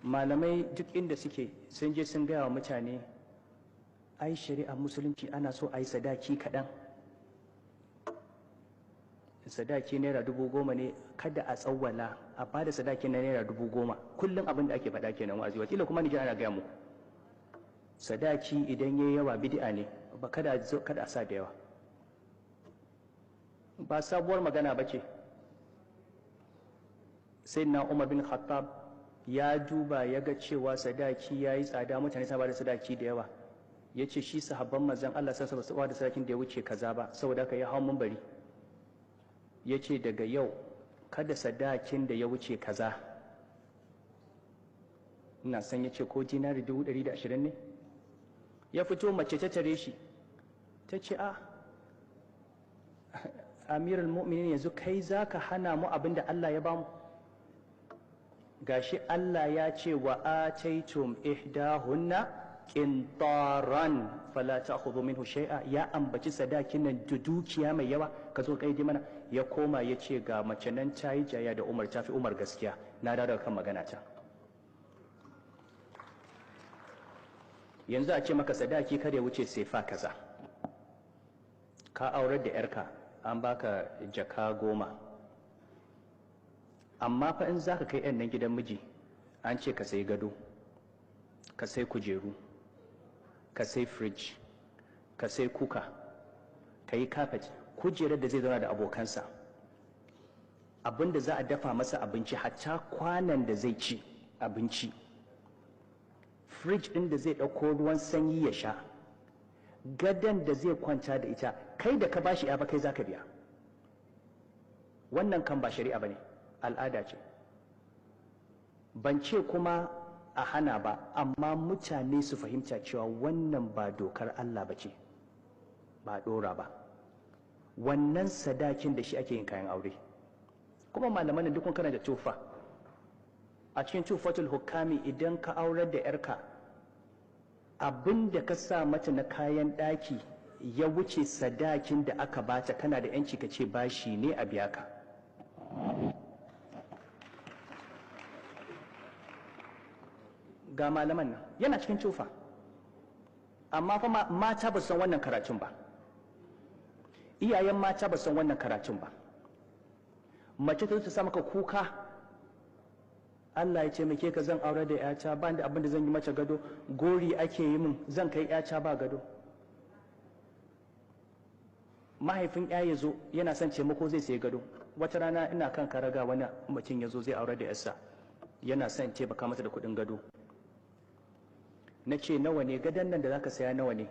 malamai duk inda suke sun je sun gaya wa mutane ai shari'ar musulunci ana so a yi sadaki kaɗan, sadaki naira 10,000 ne, kada a tsawwala a bada sadaki na naira 10,000. kullum abin da ake faɗa kenan wa'azi, wakila kuma ni ana gaya muku sadaki idan yayi yawa bid'a ne, ba kada a sa da yawa. Ba sabuwar magana ba ce. Sayyidina Umar bin Khattab ya duba ya ga cewa sadaki ya yi tsada, mutane suna bada sadaki da yawa, ya ce shi sahabban manzon Allah sai ba su bada sadakin da ya wuce kaza ba, saboda haka ya hau munbari ya ce daga yau kada sadakin da ya wuce kaza, ina san ya ce ko dinari 120 ne. Ya fito mace ta tare shi ta ce amirul mu'minin yanzu kai zaka hana mu abin da Allah ya bamu, gashi Allah ya ce wa ataitum ihdahunna qintaran fala ta'khudhu minhu shay'a, ya ambaci sadakin nan da dukiya mai yawa ka zo kai mana. Ya koma ya ce ga mace nan ta yi jaya da Umar, ta fi Umar gaskiya, na dawo kan magana ta. Yanzu a ce maka sadaki kada ya wuce sefa kaza, ka aurar da yarka an baka jaka 10, amma fa in zaka kai yan nan gidan miji an ce ka sai gado, ka sai kujeru, ka sai fridge, ka sai kuka, ka yi carpet, kujerar da zai zauna da abokansa, abinda za a dafa masa abinci, hatta kwanan da zai ci abinci, fridge ɗin da zai ɗauko ruwan sanyi ya sha, gadon da zai kwanta da ita, kai da ka bashi ya ba kai za ka biya. Wannan kan ba shari'a ba ne, al'ada ce. Ban ce kuma a hana ba, amma mutane su fahimta cewa wannan ba dokar Allah ba ce, ba ɗora ba. Wannan sadakin da shi ake yin kayan aure. Kuma malaman nan dukkan kana da tufa. A cikin tufatul hukami idan ka aurar da yarka, abin da ka sa mata na kayan ɗaki ya wuce sadakin da aka bata, kana da yanci ka ce bashi ne a biya ka. Ga malaman nan yana cikin tufa, amma fa mata ba san wannan karatun ba, iyayen mata ba san wannan karatun ba. Mace ta sa maka kuka, Allah ya ce muke ka zan aure da yata, ba da abin da zan yi mata gado, gori ake yi min, zan kai yata ba gado. Mahaifin ya zo yana son taimako zai sayi gado, wata rana ina kan karaga wani mutum ya zo zai aure da yarsa, yana son taimaka mata da kuɗin gado. Na ce nawa ne gadon nan da zaka saya nawa ne?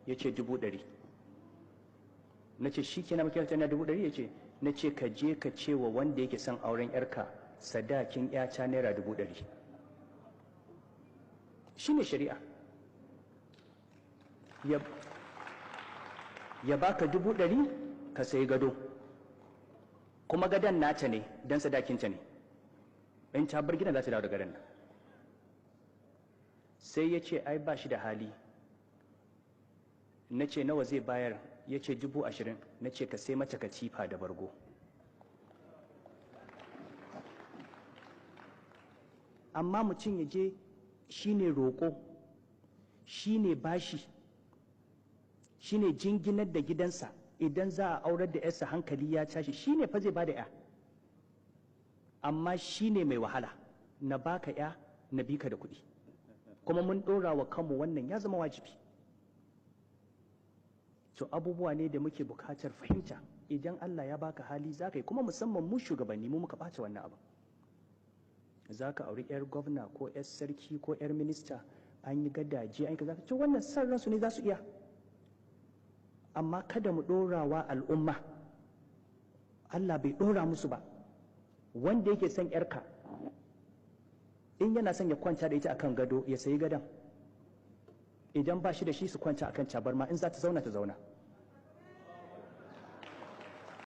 Ya ce 100,000. Na ce shi kenan muke na 100,000? Ya ce, na ce ka je ka ce wa wanda yake son auren yarka sadakin yata naira 100,000. Shi ne shari'a. Ya baka 100,000 ka sayi gado, kuma gadon nata ne don sadakinta ne, in ta bar gidan za ta dawo da gadon nan. Sai ya ce ai ba shi da hali. Na ce nawa zai bayar? Ya ce 20,000. Na ce ka sai mata katifa da bargo. Amma mutum ya je shi ne roƙo, shi ne bashi, shi ne jinginar da gidansa, idan za a aurar da yarsa hankali ya tashi, shi ne fa zai ba da ya, amma shi ne mai wahala, na baka ya na bika da kuɗi, kuma mun ɗora wa kanmu wannan ya zama wajibi. To abubuwa ne da muke bukatar fahimta. Idan Allah ya baka hali za ka yi, kuma musamman mu shugabanni mu muka ɓata wannan abu. Za ka auri 'yar gwamna ko 'yar sarki ko 'yar minista, an yi gadaje an yi kaza, to wannan san ransu ne za su iya, amma kada mu ɗora wa al'umma. Allah bai ɗora musu ba. Wanda yake son 'yarka, in yana son ya kwanta da ita akan gado ya sayi gadon, idan ba shi da shi su kwanta akan tabarma, in za ta zauna ta zauna.